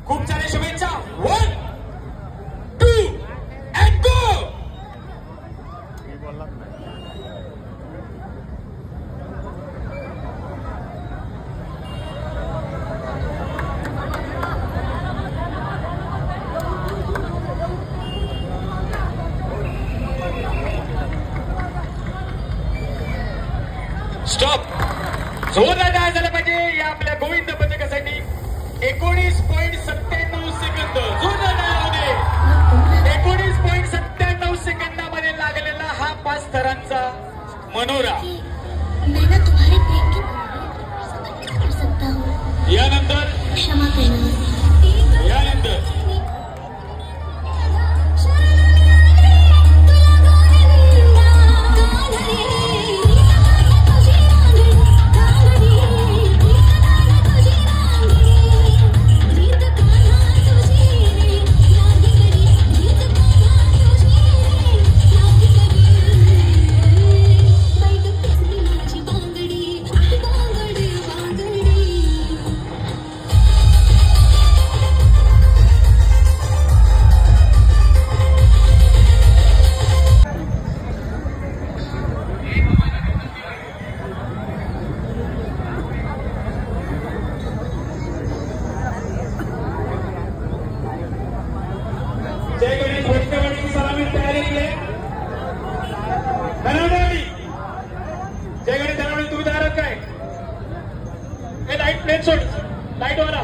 खूप साऱ्या शुभेच्छा. 1 2 and go. स्टॉप. जोरदार टाळ्या झाल्या पाहिजे या आपल्या गोविंद पथकासाठी. 19.97 सेकंद. जोरदार टाळ्या होऊ दे. 19.97 सेकंदामध्ये लागलेला हा 5 थरांचा मनोरा. यानंतर क्षमा करना. यानंतर लाइट वाला.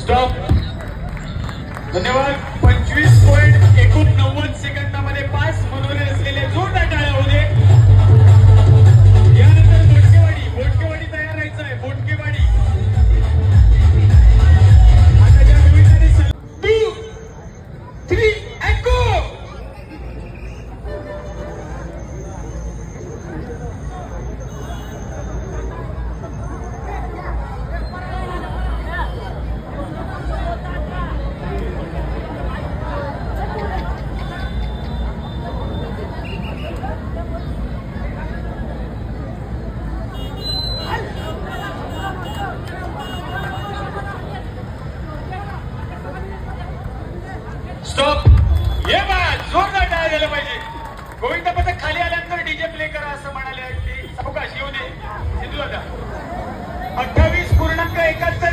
स्टॉप. धन्यवाद. 25.89 सेकंदामध्ये 5 मनोरे असलेले जोरदार टाळ्या होऊ दे. यानंतर बोटकेवाडी तयार राहायचं आहे. बोटकेवाडी आता ज्या गोविंदाने 2 3 and go. स्टॉप. ये बात जोरदार टाळ्या झाल्या पाहिजे. गोविंद पथक खाली आल्यानंतर डीजे प्ले करा असं म्हणाले. सावकाश येऊ दे. सिद्धू दादा 28.71